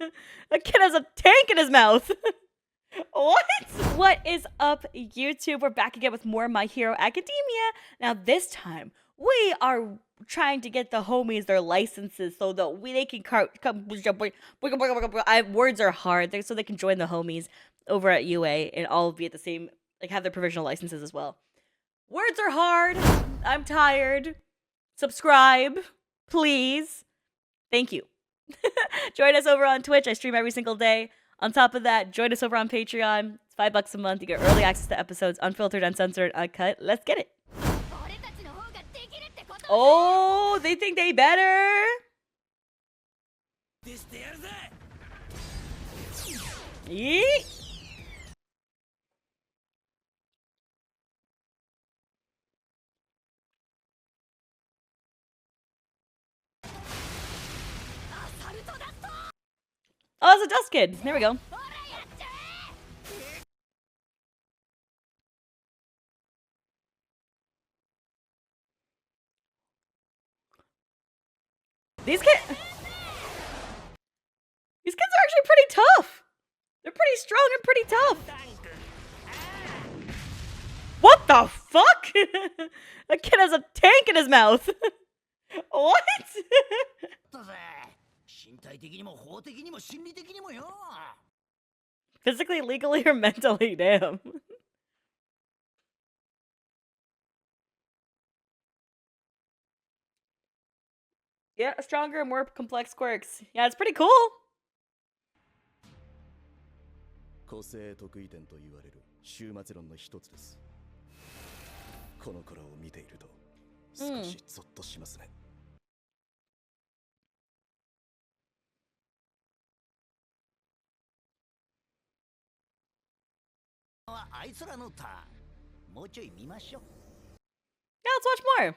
A kid has a tank in his mouth. What? What is up, YouTube? We're back again with more My Hero Academia. Now this time, we are trying to get the homies their licenses so that they can words are hard, so they can join the homies over at UA and all be at the same, like, have their provisional licenses as well. Words are hard. I'm tired. Subscribe, please. Thank you. Join us over on Twitch. I stream every single day. On top of that, join us over on Patreon. It's $5 a month. You get early access to episodes, unfiltered, uncensored, uncut. Let's get it. Oh, they think they better. Yeet. Oh, it's a dust kid. There we go. These kids are actually pretty tough. They're pretty strong and pretty tough. What the fuck? A kid has a tank in his mouth. What? Physically, legally, or mentally? Damn. Yeah, stronger, more complex quirks. Yeah, it's pretty cool. Yeah, let's watch more.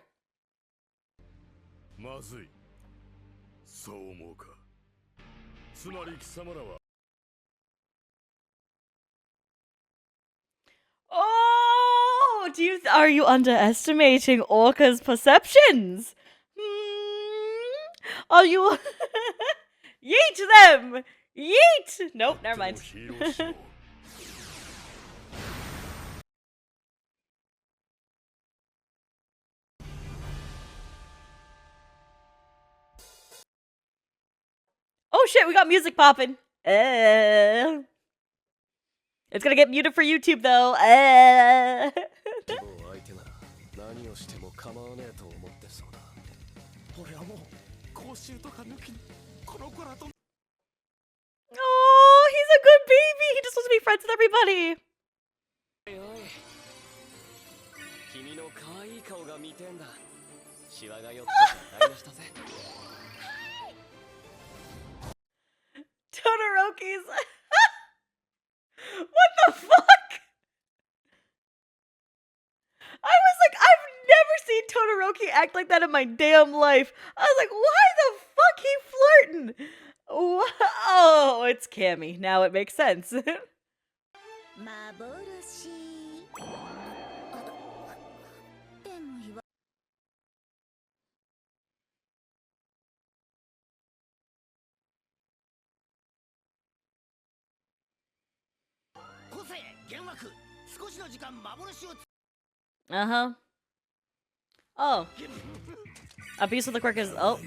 Oh, are you underestimating Orca's perceptions? Are you yeet them? Yeet! Nope, never mind. Oh shit, we got music popping. It's gonna get muted for YouTube though. Oh, he's a good baby. He just wants to be friends with everybody. Todoroki's. What the fuck? I was like, I've never seen Todoroki act like that in my damn life. I was like, why the fuck he flirting? Oh, it's Cammy. Now it makes sense. Uh-huh. Oh. Abuse with the quirk is... Oh.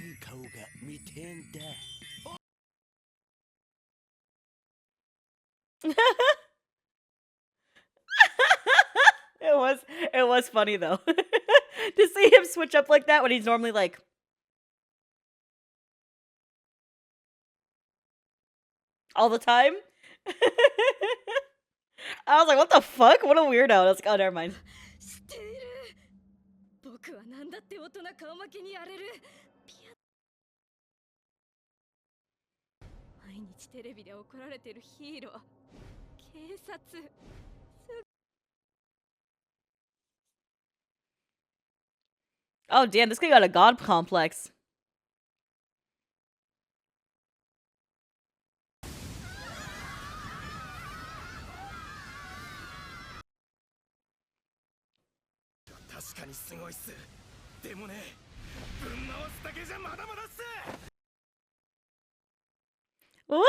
It was funny though. To see him switch up like that when he's normally like... all the time? I was like, what the fuck? What a weirdo. I was like, oh, never mind. Oh, damn, this guy got a god complex. Woo!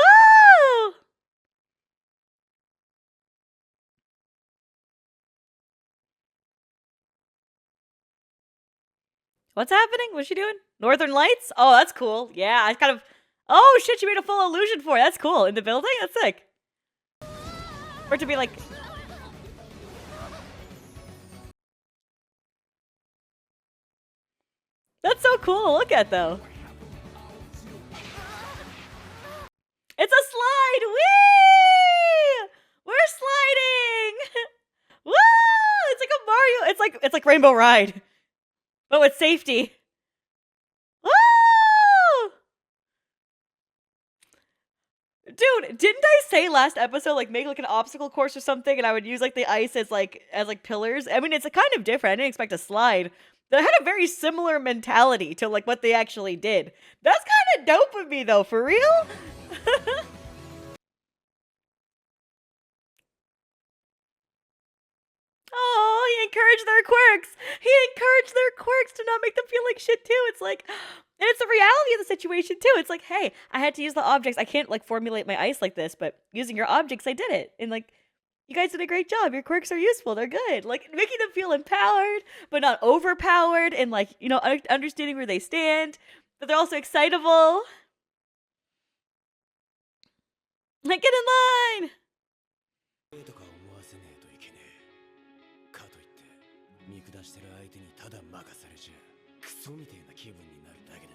What's happening? What's she doing? Northern Lights? Oh, that's cool. Yeah, I kind of. Oh shit! She made a full illusion for it. That's cool. In the building? That's sick. For it to be like. That's so cool to look at, though. It's a slide! Whee! We're sliding! Woo! It's like a Mario. It's like Rainbow Ride, but with safety. Woo! Dude, didn't I say last episode like make like an obstacle course or something, and I would use like the ice as like pillars? I mean, it's a kind of different. I didn't expect a slide. That had a very similar mentality to like what they actually did. That's kind of dope of me though, for real. Oh, he encouraged their quirks. He encouraged their quirks to not make them feel like shit too. It's like, and it's the reality of the situation too. It's like, hey, I had to use the objects. I can't like formulate my ice like this, but using your objects, I did it. And like, you guys did a great job. Your quirks are useful. They're good. Like making them feel empowered, but not overpowered, and like understanding where they stand. But they're also excitable. Like get in line. 見下してる相手にただ任されちゃクソみてえな気分になるだけだ。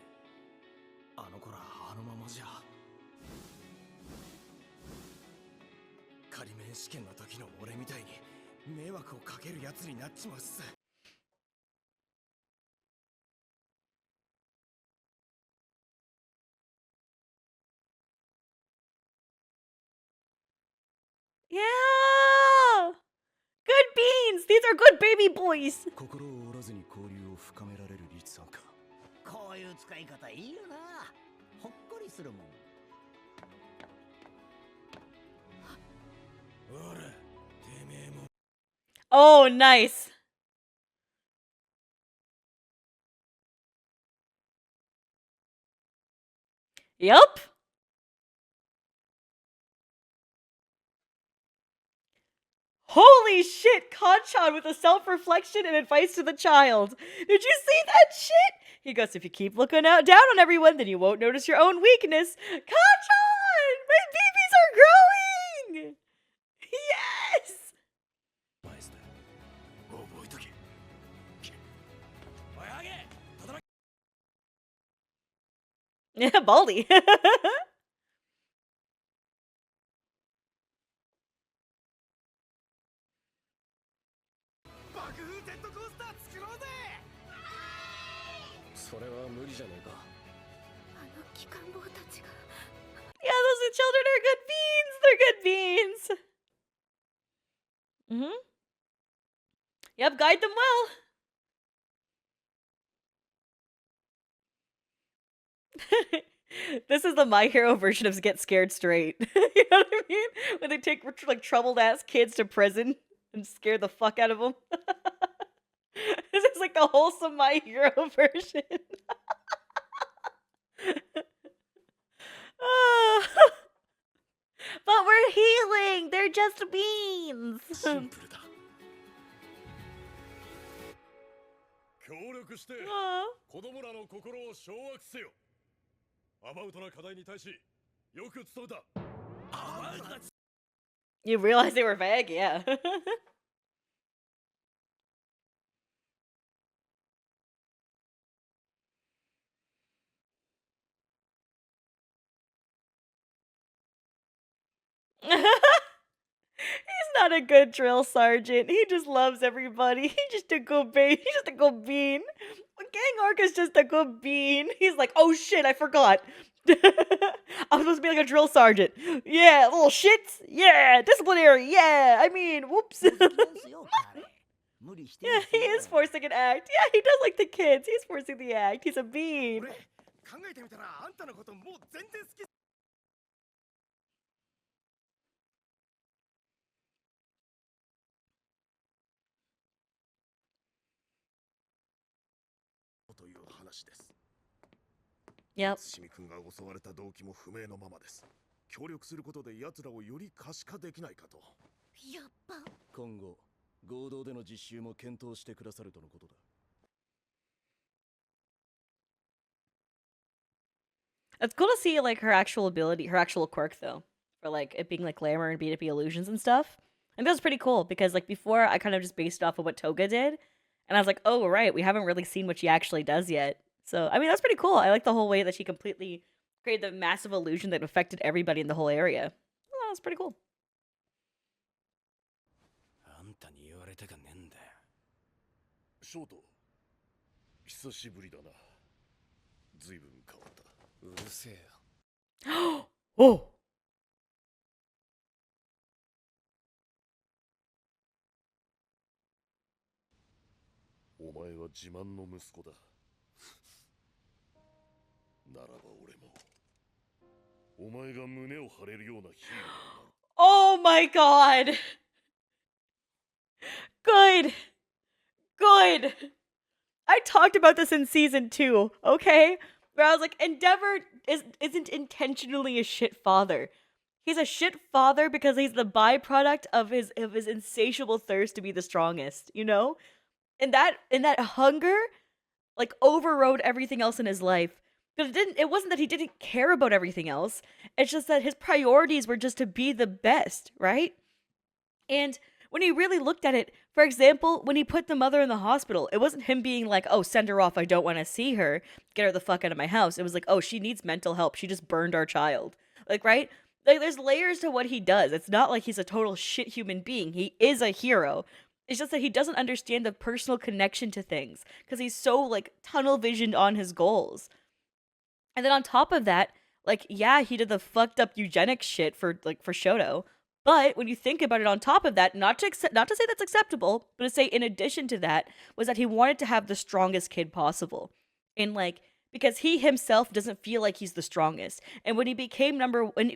あの子らあのままじゃ仮免試験の時の俺みたいに迷惑をかけるやつになっちまうっす。Yeah! Good beans! These are good baby boys! 心を折らずに交流を深められる律さんか。こういう使い方いいよな。ほっこりするもん。ほら、てめえも。Oh, nice. Yup. Holy shit, Kanchan with a self-reflection and advice to the child. Did you see that shit? He goes, if you keep looking out down on everyone, then you won't notice your own weakness. Kanchan! My babies are growing! Yes! Yeah, Baldy. Yeah, those children are good beans. They're good beans. Mm-hmm. Yep, guide them well. This is the My Hero version of Get Scared Straight. You know what I mean? When they take like troubled ass kids to prison and scare the fuck out of them. This is like the wholesome My Hero version. But we're healing. They're just beans. 協力して子供らの心を掌握せよ。アバウトな課題に対しよく努めた。You realize they were vague, yeah. He's not a good drill sergeant. He just loves everybody. He's just a good bean. He's just a good bean. Gang Arc is just a good bean. He's like, oh shit, I forgot. I'm supposed to be like a drill sergeant. Yeah, little shits. Yeah, disciplinary. Yeah, I mean, whoops. Yeah, he is forcing an act. Yeah, he does like the kids. He's forcing the act. He's a bean. Yep. 協力することで奴らをより可視化できないかと。やっぱ今後合同での実習も検討してくださるとのことだ。 It's cool to see like her actual ability, her actual quirk though, for like it being like glamour and B2B illusions and stuff. And that was pretty cool because like before I kind of just based off of what Toga did, and I was like, oh right, we haven't really seen what she actually does yet. So I mean that's pretty cool. I like the whole way that she completely created the massive illusion that affected everybody in the whole area. Oh, that's pretty cool. あんたに言われたかねえんだよ。ショート、久しぶりだな。随分変わった。うるせえよ。Oh. お前は自慢の息子だ。ならば俺もお前が胸を張れるようなヒーローになる。Oh my god. Good. Good. I talked about this in season 2, okay? Where I was like, Endeavor isn't intentionally a shit father. He's a shit father because he's the byproduct of his insatiable thirst to be the strongest, you know? And that hunger like overrode everything else in his life. Because it wasn't that he didn't care about everything else. It's just that his priorities were just to be the best, right? And when he really looked at it, for example, when he put the mother in the hospital, it wasn't him being like, oh, send her off, I don't want to see her, get her the fuck out of my house. It was like, oh, she needs mental help, she just burned our child. Like, right? Like, there's layers to what he does. It's not like he's a total shit human being. He is a hero. It's just that he doesn't understand the personal connection to things because he's so, like, tunnel visioned on his goals. And then on top of that, like, yeah, he did the fucked up eugenics shit for Shoto. But when you think about it, on top of that, not to say that's acceptable, but to say in addition to that, was that he wanted to have the strongest kid possible. And like, because he himself doesn't feel like he's the strongest. And when he became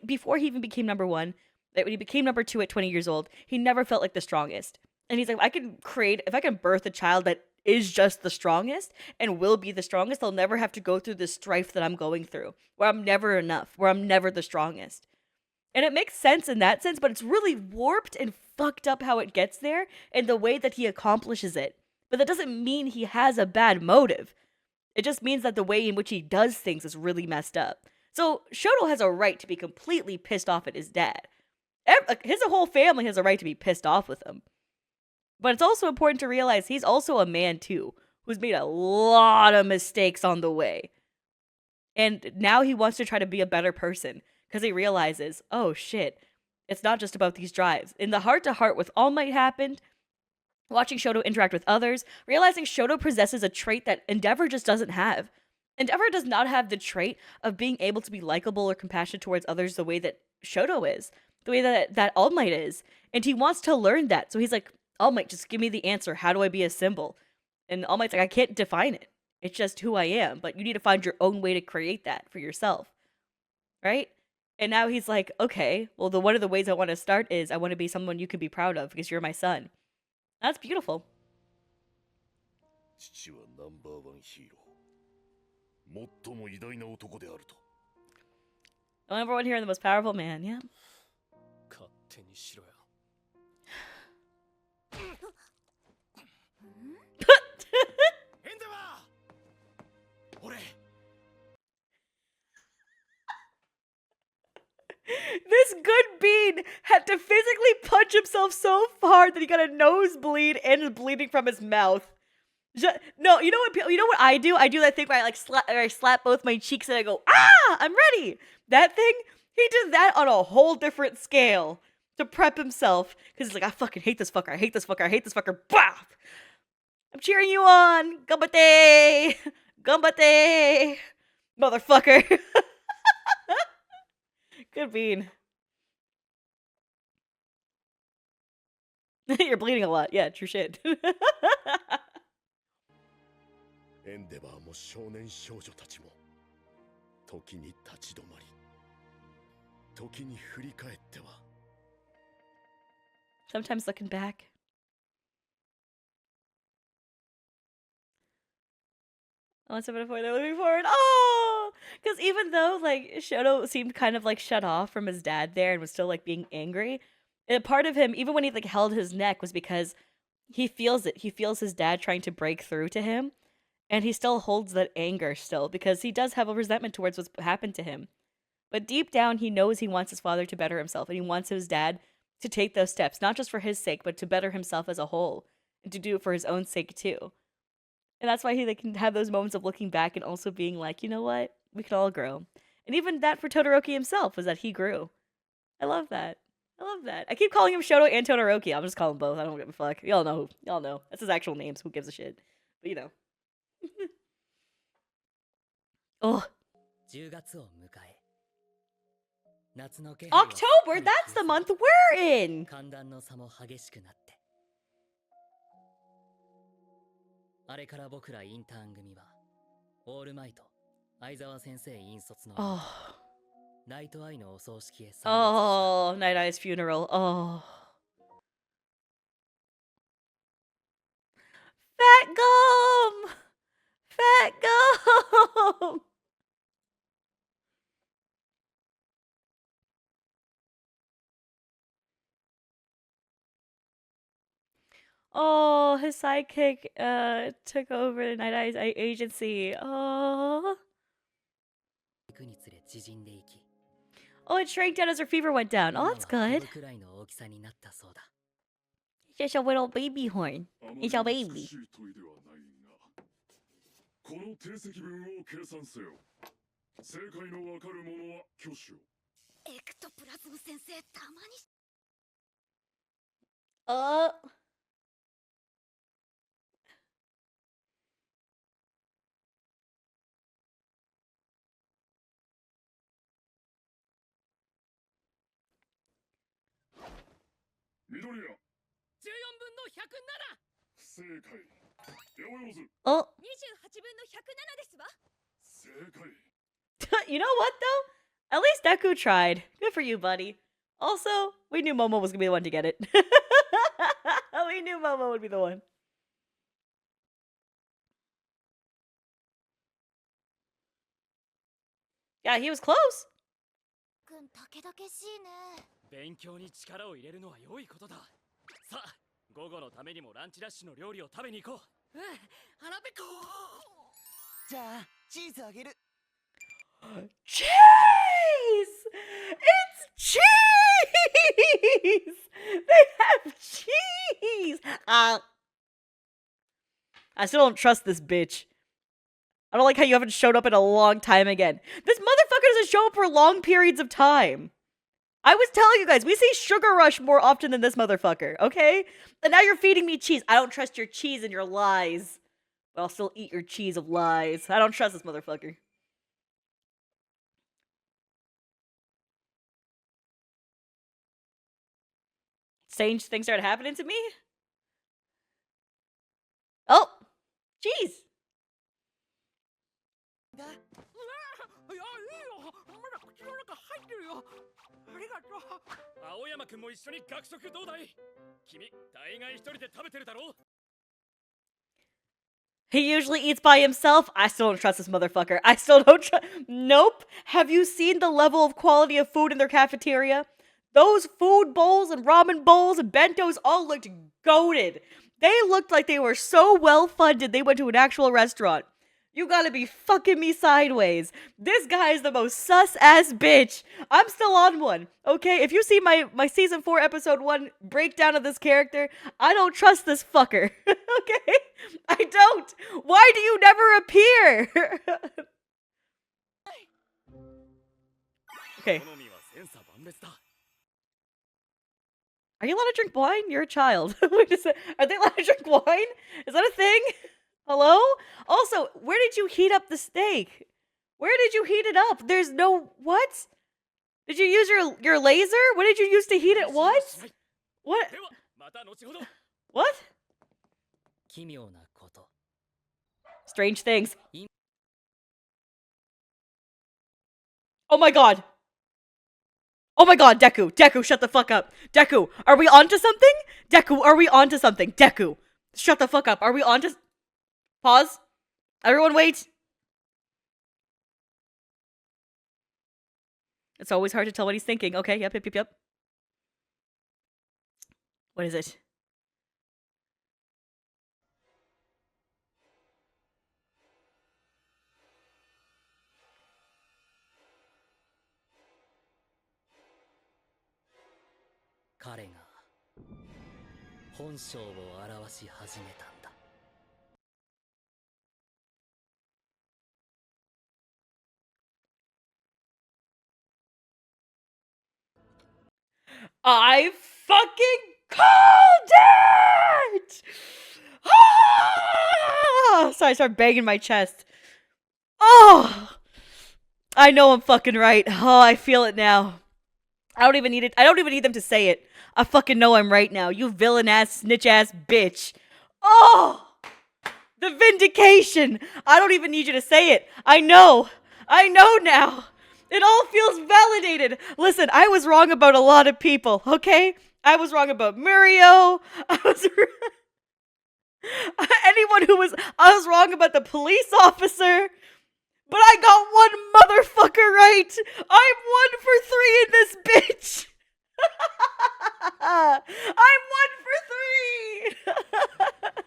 before he even became number 1, like when he became number 2 at 20 years old, he never felt like the strongest. And he's like, if I can birth a child that is just the strongest and will be the strongest, I'll never have to go through this strife that I'm going through, where I'm never enough, where I'm never the strongest. And it makes sense in that sense, but it's really warped and fucked up how it gets there and the way that he accomplishes it. But that doesn't mean he has a bad motive. It just means that the way in which he does things is really messed up. So Shoto has a right to be completely pissed off at his dad. His whole family has a right to be pissed off with him. But it's also important to realize he's also a man too, who's made a lot of mistakes on the way. And now he wants to try to be a better person. Because he realizes, oh shit, it's not just about these drives. In the heart-to-heart with All Might happened, watching Shoto interact with others, realizing Shoto possesses a trait that Endeavor just doesn't have. Endeavor does not have the trait of being able to be likable or compassionate towards others the way that Shoto is, the way that All Might is. And he wants to learn that. So he's like, All Might, just give me the answer. How do I be a symbol? And All Might's like, I can't define it. It's just who I am. But you need to find your own way to create that for yourself. Right? And now he's like, okay, well, one of the ways I want to start is I want to be someone you can be proud of because you're my son. That's beautiful. 父はナンバーワンヒーロー。最も偉大な男であると。Number 1 here, the most powerful man, yeah. 勝手にしろよ。This good bean had to physically punch himself so hard that he got a nosebleed and is bleeding from his mouth. No, you know what I do? I do that thing where I slap both my cheeks and I go, ah, I'm ready. That thing, he did that on a whole different scale to prep himself because he's like, I fucking hate this fucker. I hate this fucker. I hate this fucker. Bah! I'm cheering you on. Gambate! Gambate! Motherfucker. Good bean. You're bleeding a lot. Yeah, true shit. エンデバーも少年少女たちも時に立ち止まり時に振り返っては Sometimes looking back. Oh, it's a metaphor they're looking forward. Oh, because even though like Shoto seemed kind of like shut off from his dad there and was still like being angry, a part of him, even when he like held his neck, was because he feels it. He feels his dad trying to break through to him, and he still holds that anger still because he does have a resentment towards what's happened to him. But deep down, he knows he wants his father to better himself, and he wants his dad to take those steps, not just for his sake, but to better himself as a whole, and to do it for his own sake too. And that's why he like, can have those moments of looking back and also being like, you know what? We can all grow. And even that for Todoroki himself was that he grew. I love that. I love that. I keep calling him Shoto and Todoroki. I'll just call him both. I don't give a fuck. Y'all know. Y'all know. That's his actual names. Who gives a shit? But you know. Oh. October? That's the month we're in! Oh. Oh, Night Eye's funeral. Oh. Fat gum! Fat gum! Oh, his sidekick took over the Night Eye's agency. Oh. Oh, it shrank down as her fever went down. Oh, that's good. It's just a little baby horn. It's a baby. Oh. You know what, though? At least Deku tried. Good for you, buddy. Also, we knew Momo was gonna be the one to get it. We knew Momo would be the one. Yeah, he was close. 勉強に力を入れるのは良いことだ。さあ、午後のためにもランチラッシュの料理を食べに行こう。腹ペコ。じゃあ、チーズあげる。Cheese! It's cheese! They have cheese! I still don't trust this bitch. I don't like how you haven't showed up in a long time again. This motherfucker doesn't show up for long periods of time. I was telling you guys, we see Sugar Rush more often than this motherfucker, okay? And now you're feeding me cheese. I don't trust your cheese and your lies. But I'll still eat your cheese of lies. I don't trust this motherfucker. Strange things started happening to me? Oh! Cheese! Aoyama 君も一緒に学食どうだい？君、大概一人で食べてるだろ？ He usually eats by himself. I still don't trust this motherfucker. I still don't trust. Nope. Have you seen the level of quality of food in their cafeteria? Those food bowls and ramen bowls and bentos all looked goated. They looked like they were so well funded they went to an actual restaurant. You gotta be fucking me sideways. This guy is the most sus-ass bitch. I'm still on one, okay? If you see my season 4 episode 1 breakdown of this character, I don't trust this fucker, okay? I don't. Why do you never appear? Okay. Are you allowed to drink wine? You're a child. Wait a second. Are they allowed to drink wine? Is that a thing? Hello? Also, where did you heat up the steak? Where did you heat it up? There's no... What? Did you use your laser? What did you use to heat it? What? What? What? Strange things. Oh my god. Oh my god, Deku. Deku, shut the fuck up. Deku, are we onto something? Deku, are we onto something? Deku, shut the fuck up. Are we onto... Pause. Everyone wait. It's always hard to tell what he's thinking. Okay, yep. What is it? I fucking called it! Ah! Sorry, I started banging my chest. Oh! I know I'm fucking right. Oh, I feel it now. I don't even need it. I don't even need them to say it. I fucking know I'm right now. You villain ass, snitch ass bitch. Oh! The vindication! I don't even need you to say it. I know. I know now. It all feels validated. Listen, I was wrong about a lot of people, okay? I was wrong about Murio. I was wrong about the police officer. But I got one motherfucker right. I'm 1 for 3 in this bitch. I'm 1 for 3.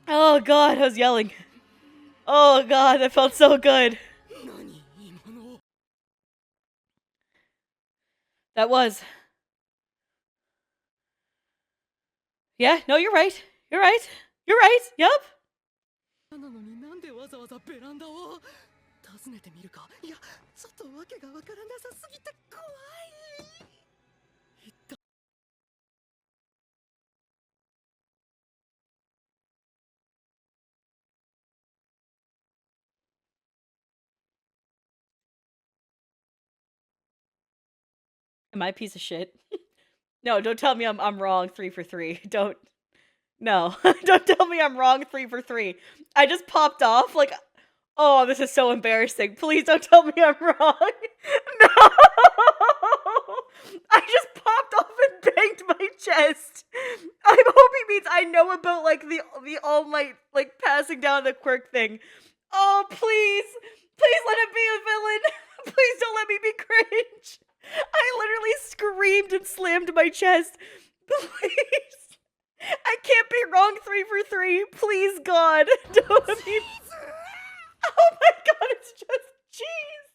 Oh god, I was yelling. Oh god, that felt so good. That was. Yeah, no, you're right. You're right. You're right. Yep. なのになんでわざわざベランダを訪ねてみるか。いや、ちょっとわけがわからなさすぎて怖い。 Am I a piece of shit? No, don't tell me I'm wrong 3 for 3. Don't. No. Don't tell me I'm wrong 3 for 3. I just popped off like, oh, this is so embarrassing. Please don't tell me I'm wrong. No. I just popped off and banged my chest. I'm hoping means I know about like the All Might like passing down the quirk thing. Oh, please. Please let it be a villain. Please don't let me be cringe. I literally screamed and slammed my chest. Please. I can't be wrong 3 for 3. Please, God. Don't let me. Oh my god, it's just cheese.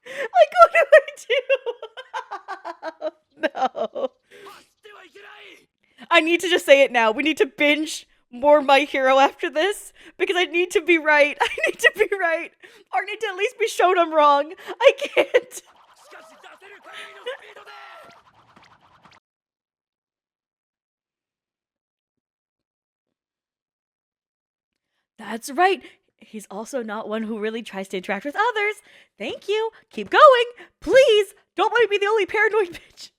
Like, what do I do? No. I need to just say it now. We need to binge more My Hero after this because I need to be right. I need to be right. Or I need to at least be shown I'm wrong. I can't. That's right. He's also not one who really tries to interact with others. Thank you. Keep going. Please. Don't let me be the only paranoid bitch.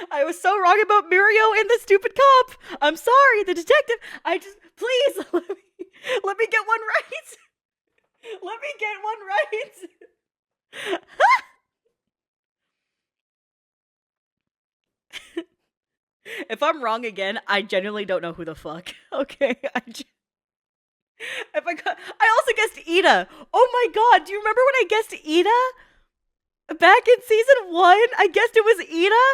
I was so wrong about Murio and the stupid cop. I'm sorry, the detective. I just, please, let me get one right. Let me get one right. If I'm wrong again, I genuinely don't know who the fuck. Okay, I also guessed Ida. Oh my god, do you remember when I guessed Ida? Back in season 1, I guessed it was Ida.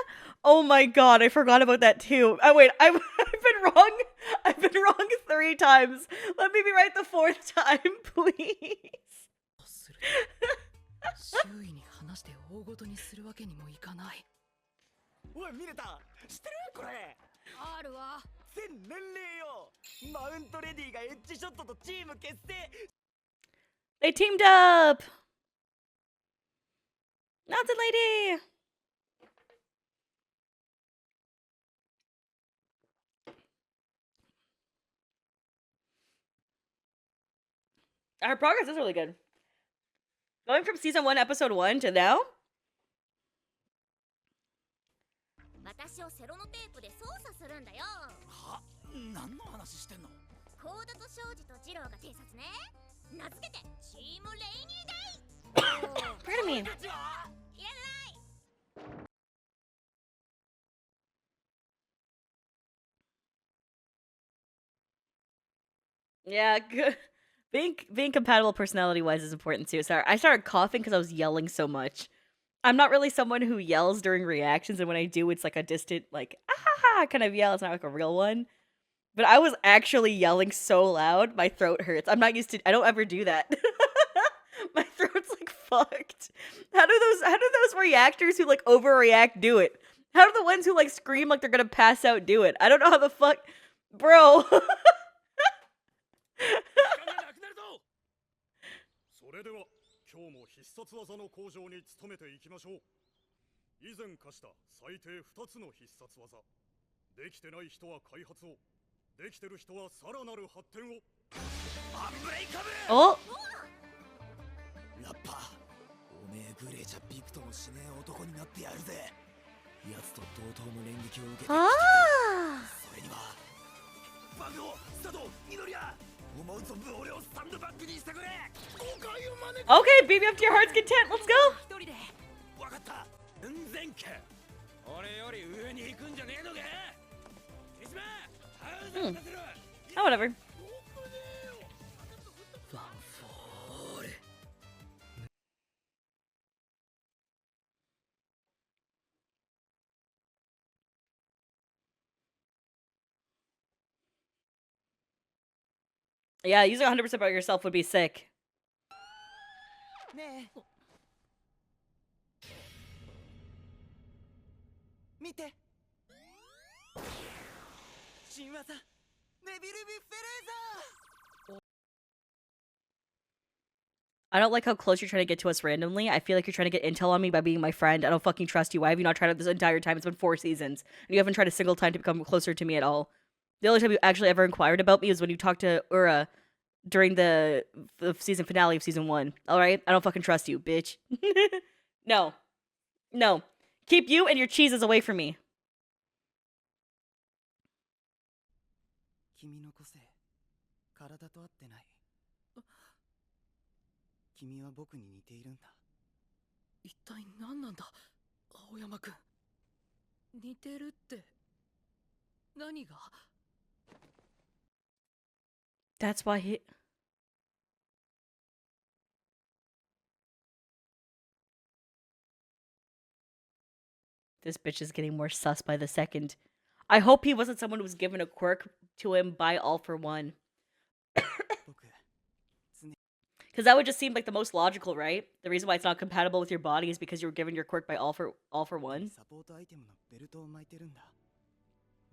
Oh my god, I forgot about that too. Oh wait, I've been wrong. I've been wrong 3 times. Let me be right the 4th time, please. 周囲に話して大ごとにするわけにもいかない。おい、見れた？知ってる？これ。あるわ。全年齢よ。マウントレディがエッジショットとチーム結成。They teamed up. Mountain Lady. Our progress is really good. Going from season 1, episode 1 to now. 私をセロノテープで操作するんだよ。は？何の話してんの？コーダと庄司とジローが偵察ね。名付けてチームレイニーデイ。Pardon me. いらない。Yeah, good. Being compatible personality wise is important too. Sorry, I started coughing because I was yelling so much. I'm not really someone who yells during reactions, and when I do, it's like a distant, like ah kind of yell. It's not like a real one. But I was actually yelling so loud, my throat hurts. I'm not used to. I don't ever do that. My throat's like fucked. How do those reactors who like overreact do it? How do the ones who like scream like they're gonna pass out do it? I don't know how the fuck, bro. 時間がなくなるぞ。それでは今日も必殺技の向上に努めていきましょう。以前課した最低2つの必殺技。できてない人は開発を、できてる人はさらなる発展を。アンブレイカブル。Oh, ラッパー、おめえグレーじゃビクともしねえ男になってやるぜ。奴と同等の連撃を受けて ah. それにはバグを佐藤緑谷思う存分俺をスタンドバックにしてくれ。誤解を招く。 Okay, beat me up to your heart's content. Let's go. 一人で分かった。全然か。俺より上に行くんじゃねえのか。手島ハウザーさせろ。 Oh, whatever. ワンフォール。 Yeah, using 100% about yourself would be sick. ねえ。見て。新技ネビル・ビッフェレーザー。 I don't like how close you're trying to get to us randomly. I feel like you're trying to get intel on me by being my friend. I don't fucking trust you. Why have you not tried it this entire time? It's been 4 seasons. And you haven't tried a single time to become closer to me at all. The only time you actually ever inquired about me was when you talked to Ura during the season finale of season 1. Alright? I don't fucking trust you, bitch. No. No. Keep you and your cheeses away from me. 君の個性、体と合ってない。君は僕に似ているんだ。一体何なんだ、青山くん。似てるって何が？ That's why he... This bitch is getting more sus by the second. I hope he wasn't someone who was given a quirk to him by All for One. Because that would just seem like the most logical, right? The reason why it's not compatible with your body is because you were given your quirk by All for One. サポートアイテムのベルトを巻いてるんだ。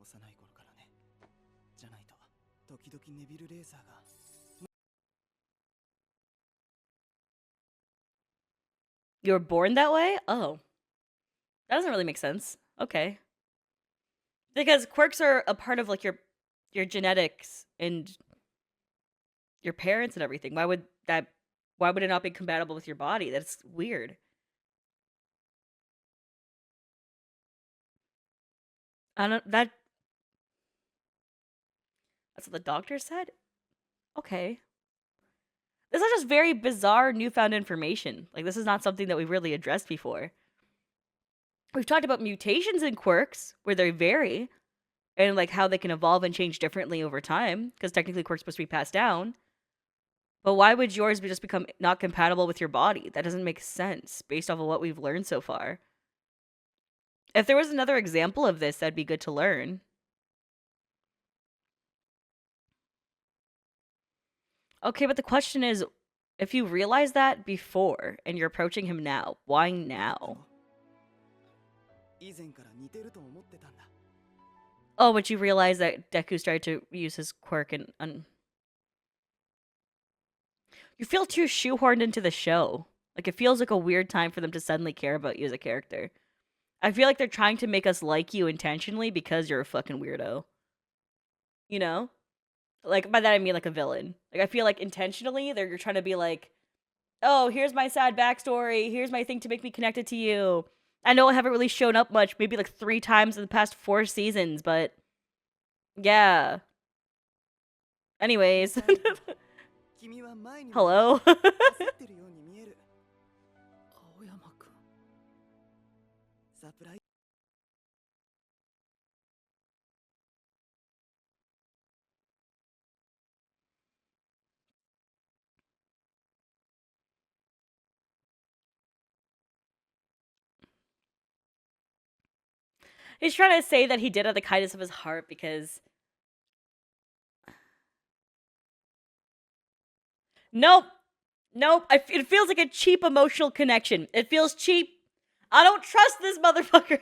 幼い頃からね。じゃないと時々ネビルレーサーが。 You were born that way? Oh. That doesn't really make sense. Okay. Because quirks are a part of like your genetics and your parents and everything. Why would it not be compatible with your body? That's weird. I don't that's what the doctor said? Okay. This is just very bizarre newfound information. Like, this is not something that we've really addressed before. We've talked about mutations in quirks, where they vary, and, like, how they can evolve and change differently over time, because technically quirks are supposed to be passed down. But why would yours just become not compatible with your body? That doesn't make sense, based off of what we've learned so far. If there was another example of this, that'd be good to learn. Okay, but the question is, if you realized that before and you're approaching him now, why now? Oh, but you realize that Deku started to use his quirk and you feel too shoehorned into the show. Like, it feels like a weird time for them to suddenly care about you as a character. I feel like they're trying to make us like you intentionally because you're a fucking weirdo. You know? Like, by that I mean like a villain. Like, I feel like intentionally you're trying to be like, oh, here's my sad backstory. Here's my thing to make me connected to you. I know I haven't really shown up much, maybe like 3 times in the past 4 seasons, but yeah. Anyways. Hello? He's trying to say that he did out of the kindness of his heart because... Nope. Nope. It feels like a cheap emotional connection. It feels cheap. I don't trust this motherfucker.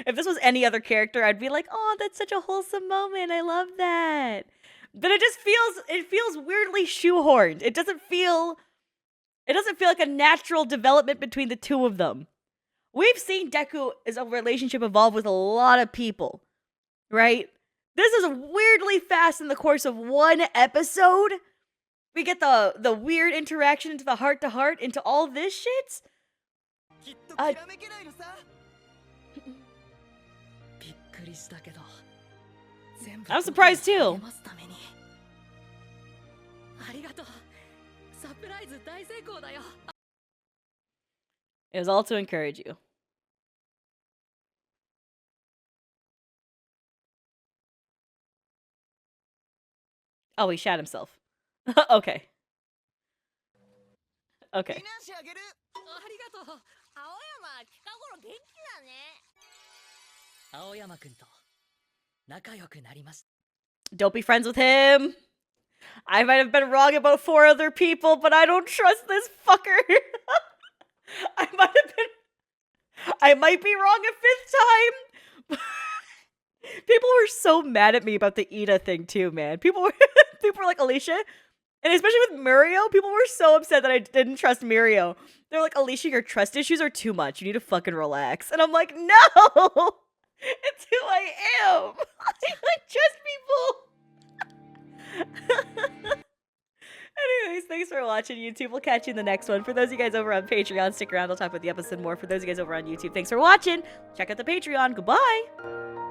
If this was any other character, I'd be like, oh, that's such a wholesome moment. I love that. But it just feels weirdly shoehorned. It doesn't feel like a natural development between the two of them. We've seen Deku's relationship evolve with a lot of people, right? This is weirdly fast in the course of one episode. We get the weird interaction into the heart-to-heart, into all this shit. I'm surprised too. It was all to encourage you. Oh, he shot himself. Okay. Okay. Don't be friends with him. I might have been wrong about 4 other people, but I don't trust this fucker. I might be wrong a 5th time. People were so mad at me about the Ida thing too, man. People were like, Alicia, and especially with Mirio, people were so upset that I didn't trust Mirio. They're like, Alicia, your trust issues are too much. You need to fucking relax. And I'm like, no! It's who I am! I trust people! Anyways, thanks for watching, YouTube. We'll catch you in the next one. For those of you guys over on Patreon, stick around. I'll talk about the episode more. For those of you guys over on YouTube, thanks for watching. Check out the Patreon. Goodbye!